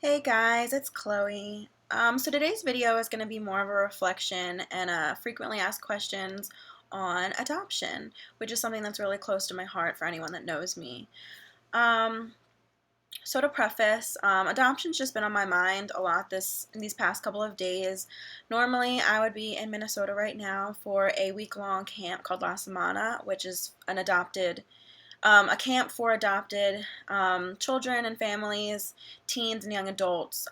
Hey guys, it's Chloe. So today's video is going to be more of a reflection and frequently asked questions on adoption, which is something that's really close to my heart for anyone that knows me. Um, so to preface, adoption's just been on my mind a lot in these past couple of days. Normally, I would be in Minnesota right now for a week-long camp called La Semana, which is a camp for adopted children and families, teens and young adults,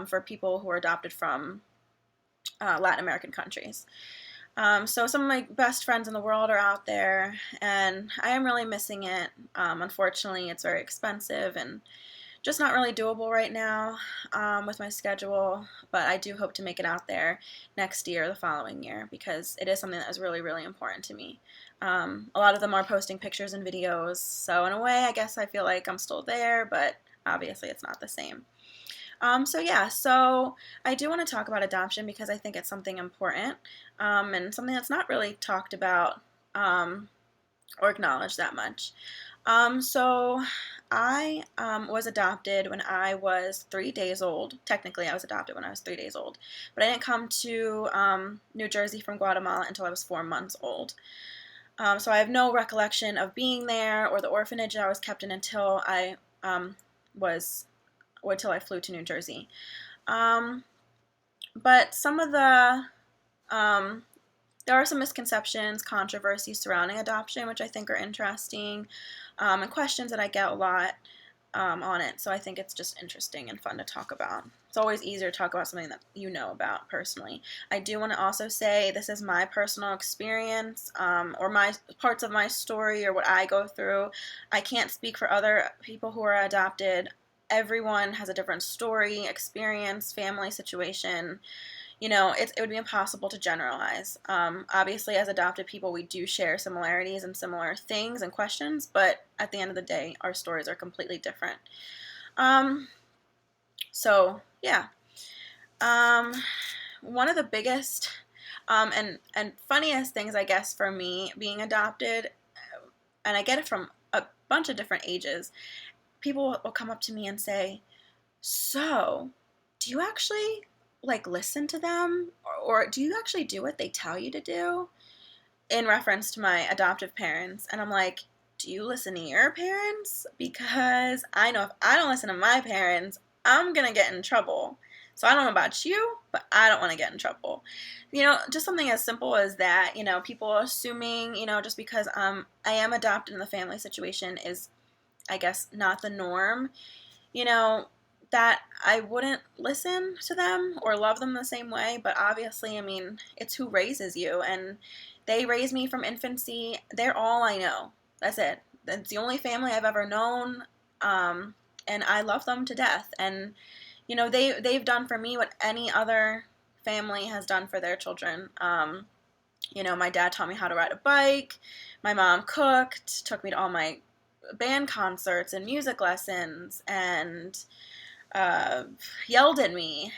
for people who are adopted from Latin American countries. So some of my best friends in the world are out there, and I am really missing it. Unfortunately, it's very expensive and just not really doable right now with my schedule, but I do hope to make it out there next year or the following year because it is something that is really, really important to me. A lot of them are posting pictures and videos, so in a way, I guess I feel like I'm still there, but obviously it's not the same. So I do want to talk about adoption because I think it's something important and something that's not really talked about or acknowledged that much. So I was adopted when I was 3 days old. Technically, I was adopted when I was 3 days old, but I didn't come to New Jersey from Guatemala until I was 4 months old. So I have no recollection of being there or the orphanage I was kept in until was until I flew to New Jersey. Um, but some of um, there are some misconceptions, controversies surrounding adoption, which I think are interesting, and questions that I get a lot on it. So I think it's just interesting and fun to talk about. It's always easier to talk about something that you know about personally. I do want to also say this is my personal experience or my parts of my story or what I go through. I can't speak for other people who are adopted. Everyone has a different story, experience, family situation. It would be impossible to generalize. Obviously, as adopted people, we do share similarities and similar things and questions, but at the end of the day, our stories are completely different. Um, yeah. Um, One of the biggest and funniest things, I guess, for me being adopted, and I get it from a bunch of different ages, people will come up to me and say, "So, do you actually listen to them or do you actually do what they tell you to do?" In reference to my adoptive parents. And I'm like, "Do you listen to your parents? Because I know if I don't listen to my parents, I'm going to get in trouble. So I don't know about you, but I don't want to get in trouble." Just something as simple as that, people assuming, just because I am adopted in the family situation is, I guess, not the norm, you know, that I wouldn't listen to them or love them the same way. But obviously, I mean, it's who raises you. And they raised me from infancy. They're all I know. That's it. That's the only family I've ever known. And I love them to death. And, they've done for me what any other family has done for their children. My dad taught me how to ride a bike. My mom cooked, took me to all my band concerts and music lessons, and uh, yelled at me,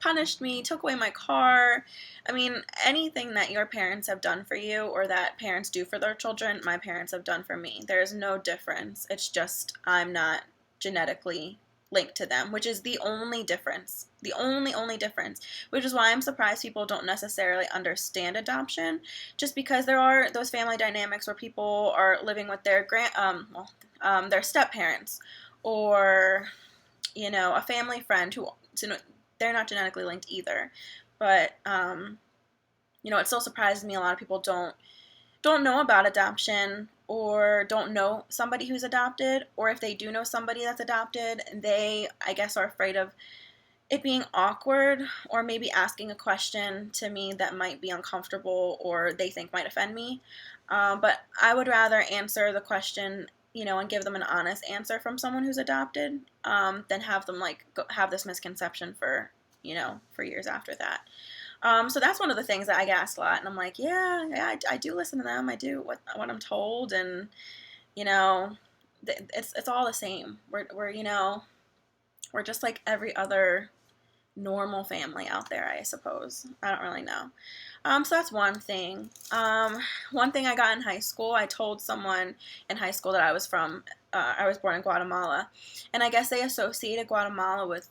punished me, took away my car. I mean, anything that your parents have done for you or that parents do for their children, my parents have done for me. There's no difference. It's just I'm not genetically linked to them, which is the only difference. The only difference. Which is why I'm surprised people don't necessarily understand adoption, just because there are those family dynamics where people are living with their step parents or a family friend who they're not genetically linked either. But it still surprises me a lot of people don't know about adoption or don't know somebody who's adopted, or if they do know somebody that's adopted, they, I guess, are afraid of it being awkward or maybe asking a question to me that might be uncomfortable or they think might offend me. But I would rather answer the question, and give them an honest answer from someone who's adopted, than have them have this misconception for years after that. So that's one of the things that I get asked a lot, and I'm like, yeah, I do listen to them. I do what I'm told, and you know, it's all the same. We're just like every other normal family out there, I suppose. I don't really know. So that's one thing. One thing I got in high school, I told someone in high school that I was from I was born in Guatemala, and I guess they associated Guatemala with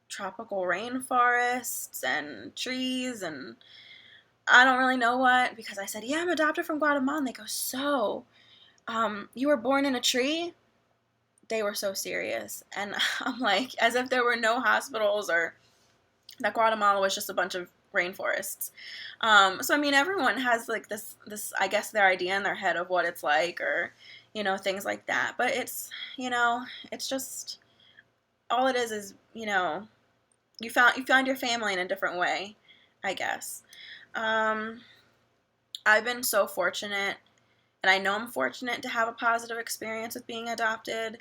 tropical rainforests and trees, and I don't really know what, because I said, yeah, I'm adopted from Guatemala, and they go, so, you were born in a tree? They were so serious, and I'm like, as if there were no hospitals, or that Guatemala was just a bunch of rainforests. So I mean, everyone has like this, I guess, their idea in their head of what it's like, or things like that. But it's just, all it is you find your family in a different way, I guess. Um, I've been so fortunate, and I know I'm fortunate to have a positive experience with being adopted.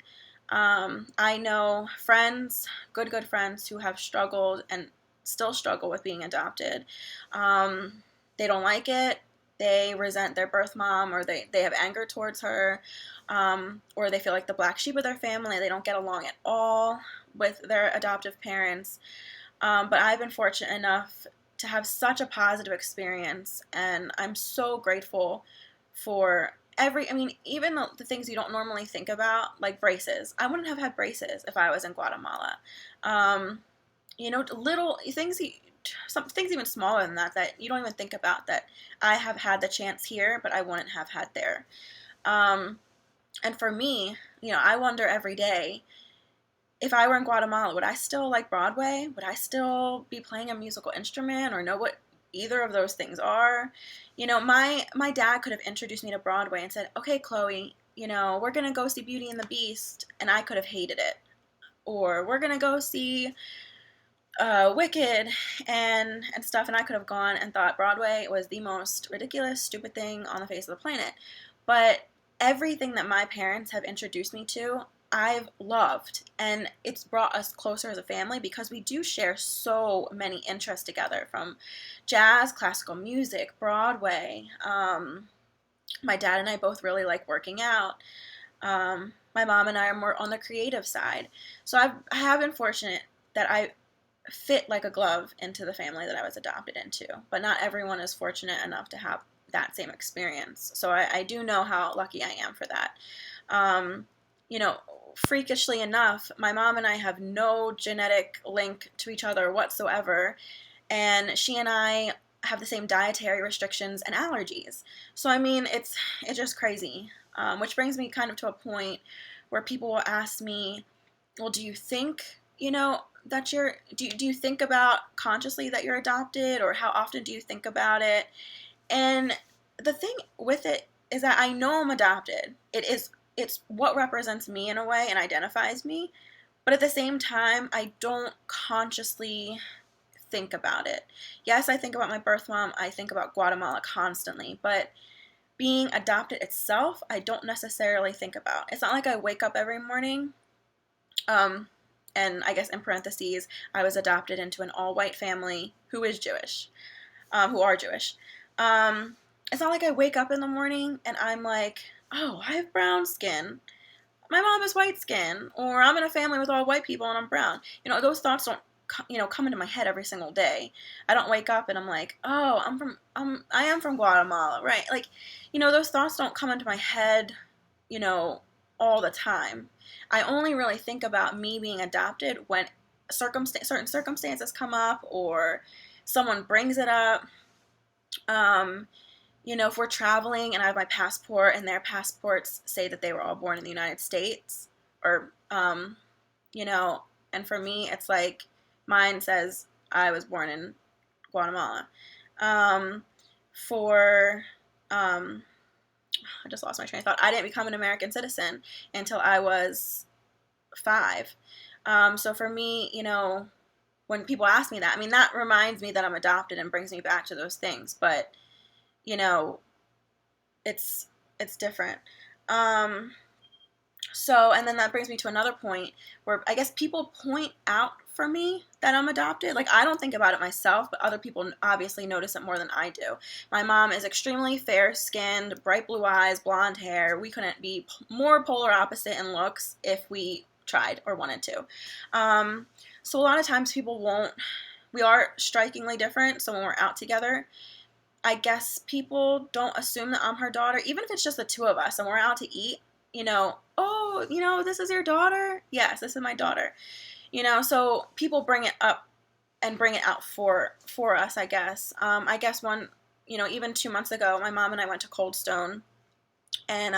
I know friends, good friends, who have struggled and still struggle with being adopted. They don't like it. They resent their birth mom, or they have anger towards her, or they feel like the black sheep of their family. They don't get along at all with their adoptive parents. But I've been fortunate enough to have such a positive experience, and I'm so grateful for I mean, even the things you don't normally think about, like braces. I wouldn't have had braces if I was in Guatemala. Um, Little things, some things even smaller than that you don't even think about, that I have had the chance here, but I wouldn't have had there. Um, and for me, I wonder every day, if I were in Guatemala, would I still like Broadway? Would I still be playing a musical instrument, or know what either of those things are? My dad could have introduced me to Broadway and said, "Okay, Chloe, we're gonna go see Beauty and the Beast," and I could have hated it. Or we're gonna go see Wicked and stuff, and I could have gone and thought Broadway was the most ridiculous, stupid thing on the face of the planet. But everything that my parents have introduced me to, I've loved, and it's brought us closer as a family, because we do share so many interests together, from jazz, classical music, Broadway. My dad and I both really like working out. My mom and I are more on the creative side. So I have been fortunate that I fit like a glove into the family that I was adopted into, but not everyone is fortunate enough to have that same experience. So I do know how lucky I am for that. Um, you know, Freakishly enough, my mom and I have no genetic link to each other whatsoever, and she and I have the same dietary restrictions and allergies. So I mean, it's just crazy. Which brings me kind of to a point where people will ask me, well, do you think, that do you think about consciously that you're adopted, or how often do you think about it? And the thing with it is that I know I'm adopted. It's what represents me in a way and identifies me, but at the same time, I don't consciously think about it. Yes, I think about my birth mom, I think about Guatemala constantly, but being adopted itself, I don't necessarily think about. It's not like I wake up every morning, um, and I guess in parentheses, I was adopted into an all-white family who is Jewish, who are Jewish. It's not like I wake up in the morning and I'm like, oh, I have brown skin. My mom has white skin, or I'm in a family with all white people and I'm brown. Those thoughts don't, come into my head every single day. I don't wake up and I'm like, oh, I am from Guatemala, right? Like, those thoughts don't come into my head, you know, all the time. I only really think about me being adopted when certain circumstances come up, or someone brings it up. Um, if we're traveling and I have my passport and their passports say that they were all born in the United States, or, you know, and for me, it's like mine says I was born in Guatemala. Um, for, I just lost my train of thought. I didn't become an American citizen until I was 5. So for me, when people ask me that, I mean, that reminds me that I'm adopted and brings me back to those things. But, you know, it's different. Um, and then that brings me to another point where I guess people point out for me that I'm adopted. Like, I don't think about it myself, but other people obviously notice it more than I do. My mom is extremely fair-skinned, bright blue eyes, blonde hair. We couldn't be more polar opposite in looks if we tried or wanted to. So a lot of times we are strikingly different, so when we're out together, I guess people don't assume that I'm her daughter, even if it's just the two of us and we're out to eat, oh, this is your daughter? Yes, this is my daughter. So people bring it up and bring it out for us, I guess. I guess even 2 months ago, my mom and I went to Cold Stone, and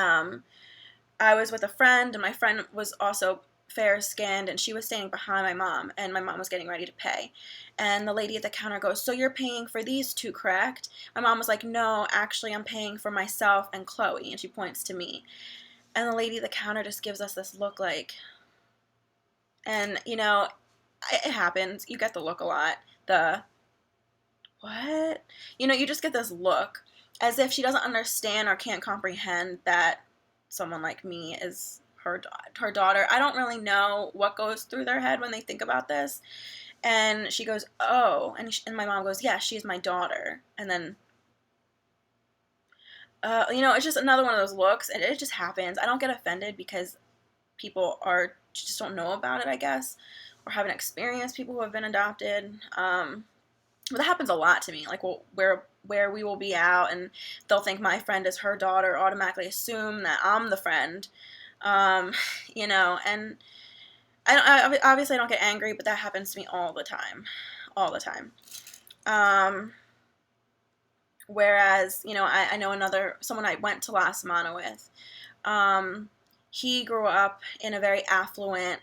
I was with a friend, and my friend was also fair-skinned, and she was standing behind my mom, and my mom was getting ready to pay. And the lady at the counter goes, so you're paying for these two, correct? My mom was like, no, actually, I'm paying for myself and Chloe, and she points to me. And the lady at the counter just gives us this look like, and, it happens. You get the look a lot. The, what? You just get this look as if she doesn't understand or can't comprehend that someone like me is her daughter. I don't really know what goes through their head when they think about this. And she goes, oh. And my mom goes, yeah, she's my daughter. And then, it's just another one of those looks. And it just happens. I don't get offended because people just don't know about it, I guess, or haven't experienced people who have been adopted. But that happens a lot to me. Like, where we will be out, and they'll think my friend is her daughter, automatically assume that I'm the friend. And obviously I don't get angry, but that happens to me all the time. Whereas, I know someone I went to La Semana with. He grew up in a very affluent,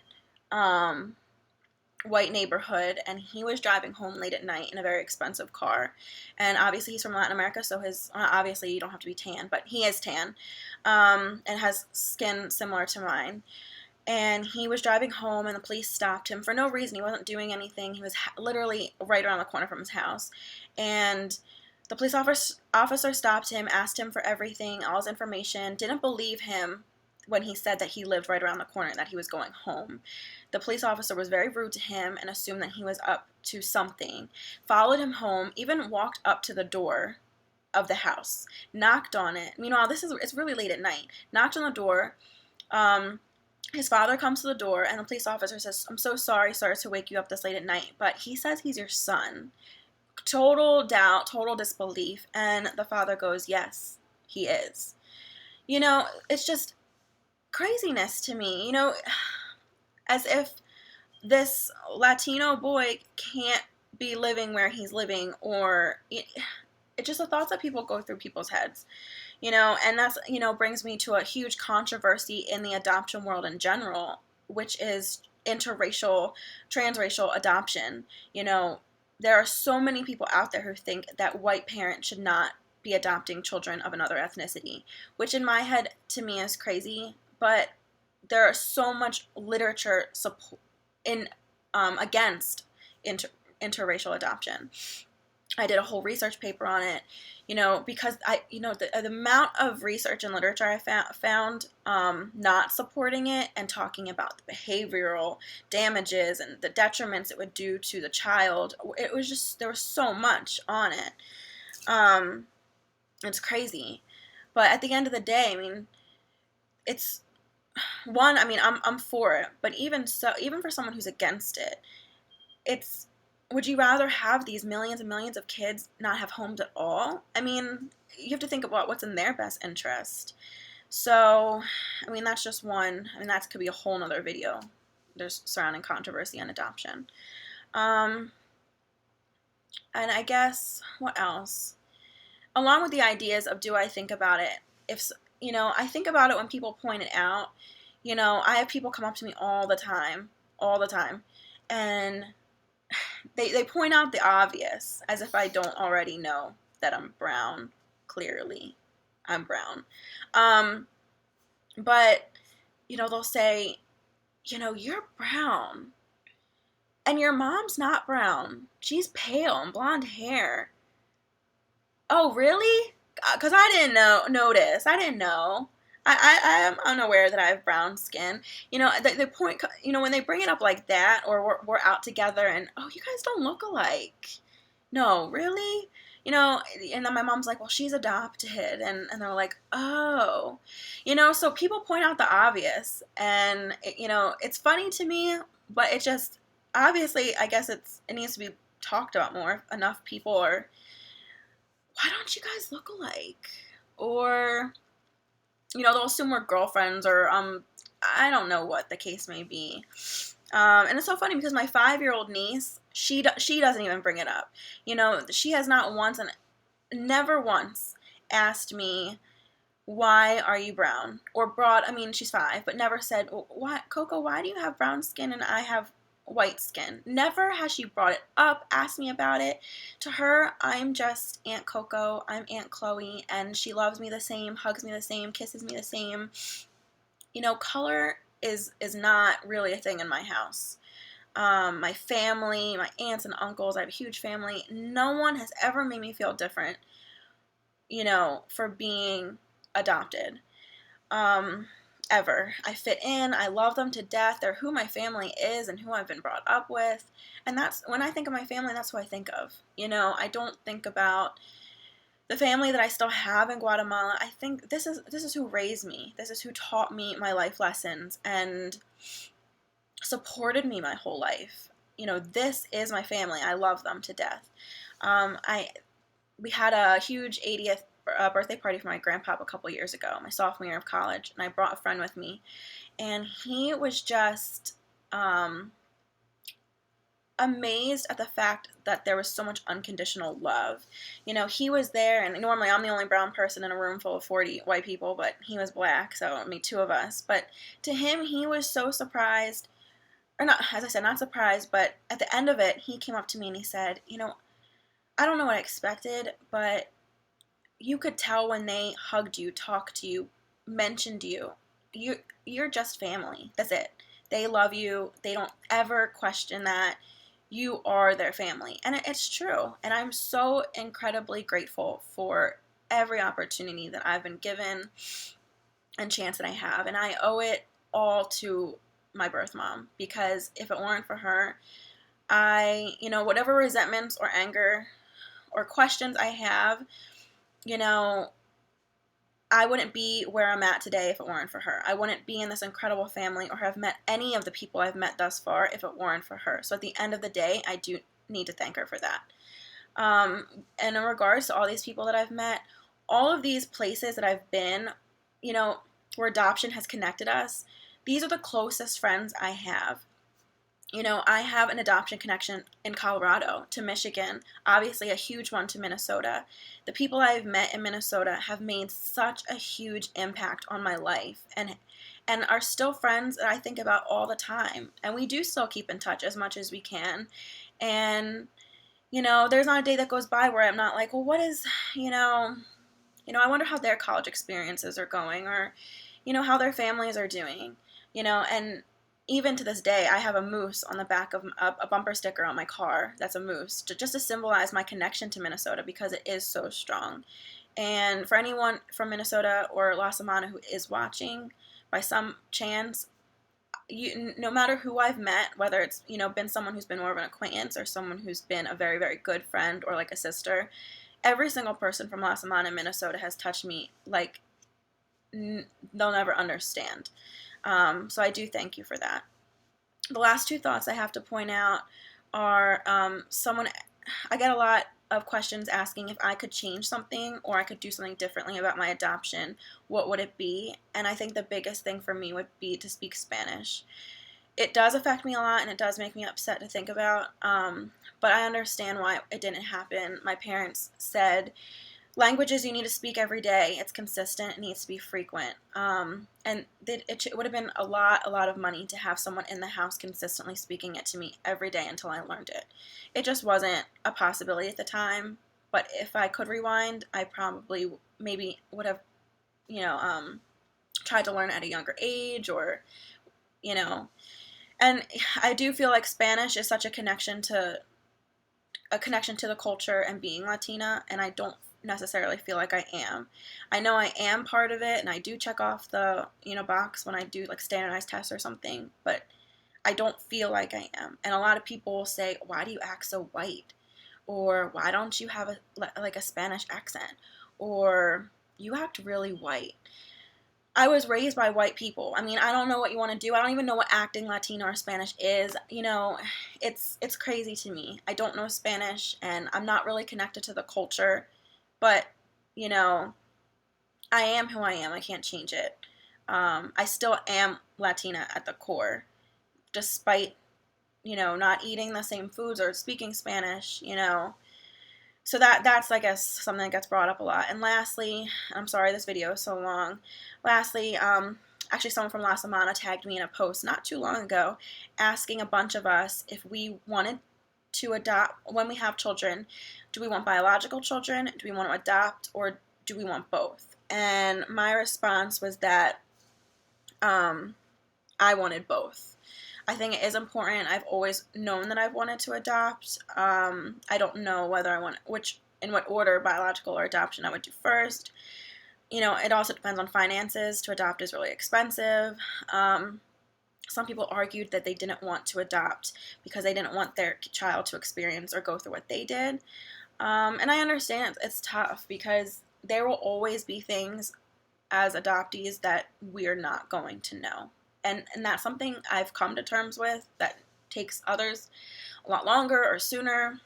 white neighborhood, and he was driving home late at night in a very expensive car. And obviously he's from Latin America, so obviously you don't have to be tan, but he is tan, and has skin similar to mine. And he was driving home, and the police stopped him for no reason. He wasn't doing anything. He was literally right around the corner from his house. And the police officer stopped him, asked him for everything, all his information, didn't believe him when he said that he lived right around the corner and that he was going home. The police officer was very rude to him and assumed that he was up to something, followed him home, even walked up to the door of the house, knocked on it. Meanwhile, it's really late at night. Knocked on the door. His father comes to the door, and the police officer says, I'm so sorry, sir, to wake you up this late at night, but he says he's your son. Total doubt, total disbelief, and the father goes, yes, he is. It's just craziness to me, as if this Latino boy can't be living where he's living, or it's just the thoughts that people go through people's heads, and that's, brings me to a huge controversy in the adoption world in general, which is interracial, transracial adoption. There are so many people out there who think that white parents should not be adopting children of another ethnicity, which in my head, to me, is crazy, but there is so much literature against interracial adoption. I did a whole research paper on it, because the amount of research and literature I found not supporting it and talking about the behavioral damages and the detriments it would do to the child. It was just, there was so much on it. It's crazy. But at the end of the day, it's one, I'm for it, but even for someone who's against it, would you rather have these millions and millions of kids not have homes at all? You have to think about what's in their best interest. So, that's just one. That could be a whole nother video. There's surrounding controversy on adoption. And I guess, what else? Along with the ideas of, do I think about it? I think about it when people point it out. I have people come up to me all the time, and they point out the obvious, as if I don't already know that I'm brown. Clearly, I'm brown. But, they'll say, you're brown, and your mom's not brown. She's pale and blonde hair. Oh, really? Because I didn't notice. I didn't know. I am unaware that I have brown skin. The point, when they bring it up like that, or we're out together and, oh, you guys don't look alike. No, really? And then my mom's like, well, she's adopted. And they're like, oh. So people point out the obvious. And, it's funny to me, but it just, obviously, I guess it needs to be talked about more. Enough people are, why don't you guys look alike? Or, they'll assume we're girlfriends, or I don't know what the case may be. And it's so funny because my 5-year-old niece, she doesn't even bring it up. You know, she has not once and never once asked me, why are you brown? Or brought, I mean, she's 5, but never said, why, Coco, why do you have brown skin and I have white skin? Never has she brought it up, asked me about it. To her, I'm just Aunt Coco, I'm Aunt Chloe, and she loves me the same, hugs me the same, kisses me the same. You know, color is not really a thing in my house. My family, my aunts and uncles, I have a huge family. No one has ever made me feel different, you know, for being adopted. Um, Ever. I fit in. I love them to death. They're who my family is and who I've been brought up with. And that's when I think of my family, that's who I think of. You know, I don't think about the family that I still have in Guatemala. I think this is who raised me. This is who taught me my life lessons and supported me my whole life. You know, this is my family. I love them to death. I We had a huge 80th birthday party for my grandpa a couple years ago, my sophomore year of college, and I brought a friend with me, and he was just amazed at the fact that there was so much unconditional love. You know, he was there, and normally I'm the only brown person in a room full of 40 white people, but he was black, so I mean, 2 of us. But to him, he was so surprised, or not, as I said, not surprised, but at the end of it, he came up to me and he said, you know, I don't know what I expected, but you could tell when they hugged you, talked to you, mentioned you. You're just family. That's it. They love you. They don't ever question that. You are their family. And it's true. And I'm so incredibly grateful for every opportunity that I've been given and chance that I have. And I owe it all to my birth mom, because if it weren't for her, you know, whatever resentments or anger or questions I have, you know, I wouldn't be where I'm at today if it weren't for her. I wouldn't be in this incredible family or have met any of the people I've met thus far if it weren't for her. So at the end of the day, I do need to thank her for that. And in regards to all these people that I've met, all of these places that I've been, you know, where adoption has connected us, these are the closest friends I have. You know, I have an adoption connection in Colorado to Michigan, obviously a huge one to Minnesota. The people I've met in Minnesota have made such a huge impact on my life and are still friends that I think about all the time. And we do still keep in touch as much as we can. And you know, there's not a day that goes by where I'm not like, well, what is, I wonder how their college experiences are going, or how their families are doing, and even to this day, I have a moose on the back of a bumper sticker on my car that's a moose, just to symbolize my connection to Minnesota because it is so strong. And for anyone from Minnesota or La Samana who is watching by some chance, no matter who I've met, whether it's, been someone who's been more of an acquaintance or someone who's been a very, very good friend or like a sister, every single person from La Samana, Minnesota has touched me like they'll never understand. So I do thank you for that. The last two thoughts I have to point out are I get a lot of questions asking if I could change something or I could do something differently about my adoption. What would it be? And I think the biggest thing for me would be to speak Spanish. It does affect me a lot and it does make me upset to think about, but I understand why it didn't happen. My parents said, languages you need to speak every day. It's consistent. It needs to be frequent. And it would have been a lot of money to have someone in the house consistently speaking it to me every day until I learned it. It just wasn't a possibility at the time. But if I could rewind, I probably maybe would have, tried to learn at a younger age, or, And I do feel like Spanish is such a connection to the culture and being Latina, and I don't necessarily feel like I am. I know I am part of it, and I do check off the box when I do like standardized tests or something, but I don't feel like I am. And a lot of people will say, why do you act so white? Or why don't you have a Spanish accent? Or you act really white. I was raised by white people. I mean, I don't know what you want to do. I don't even know what acting Latino or Spanish is. It's crazy to me. I don't know Spanish, and I'm not really connected to the culture. But, I am who I am. I can't change it. I still am Latina at the core, despite, not eating the same foods or speaking Spanish, So that's, I guess, something that gets brought up a lot. And lastly, I'm sorry this video is so long. Lastly, actually someone from La Semana tagged me in a post not too long ago asking a bunch of us if we wanted to adopt when we have children. Do we want biological children? Do we want to adopt? Or do we want both? And my response was that I wanted both. I think it is important. I've always known that I've wanted to adopt. I don't know whether I want in what order, biological or adoption, I would do first. It also depends on finances. To adopt is really expensive. Some people argued that they didn't want to adopt because they didn't want their child to experience or go through what they did. And I understand it's tough because there will always be things as adoptees that we're not going to know. And that's something I've come to terms with that takes others a lot longer or sooner.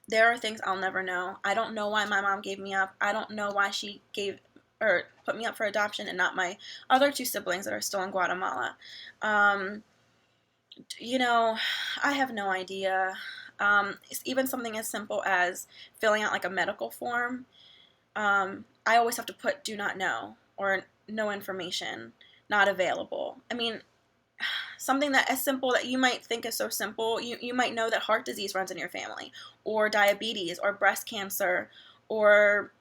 There are things I'll never know. I don't know why my mom gave me up. I don't know why she put me up for adoption and not my other two siblings that are still in Guatemala. I have no idea. It's even something as simple as filling out like a medical form. I always have to put do not know or no information, not available. I mean, something that as simple that you might think is so simple, you might know that heart disease runs in your family, or diabetes, or breast cancer, or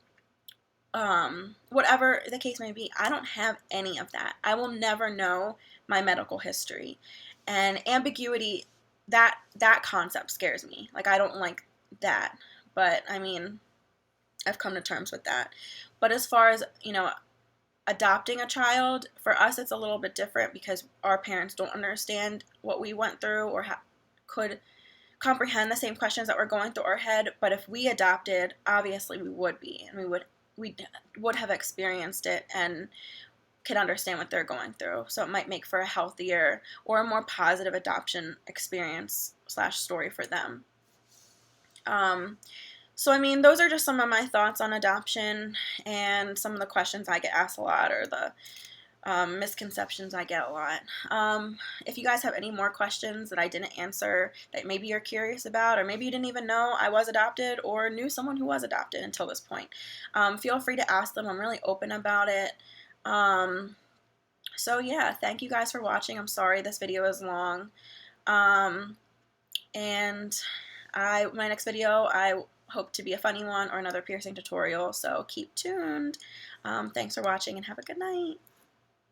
whatever the case may be. I don't have any of that. I will never know my medical history. And ambiguity, that concept scares me. Like, I don't like that. But, I mean, I've come to terms with that. But as far as, adopting a child, for us it's a little bit different because our parents don't understand what we went through or could comprehend the same questions that were going through our head. But if we adopted, obviously we would be, and we would have experienced it and could understand what they're going through. So it might make for a healthier or a more positive adoption experience / story for them. So, I mean, those are just some of my thoughts on adoption and some of the questions I get asked a lot, or the misconceptions I get a lot. If you guys have any more questions that I didn't answer that maybe you're curious about, or maybe you didn't even know I was adopted or knew someone who was adopted until this point, feel free to ask them. I'm really open about it. So yeah, thank you guys for watching. I'm sorry this video is long. And my next video, I hope to be a funny one or another piercing tutorial, so keep tuned. Thanks for watching and have a good night.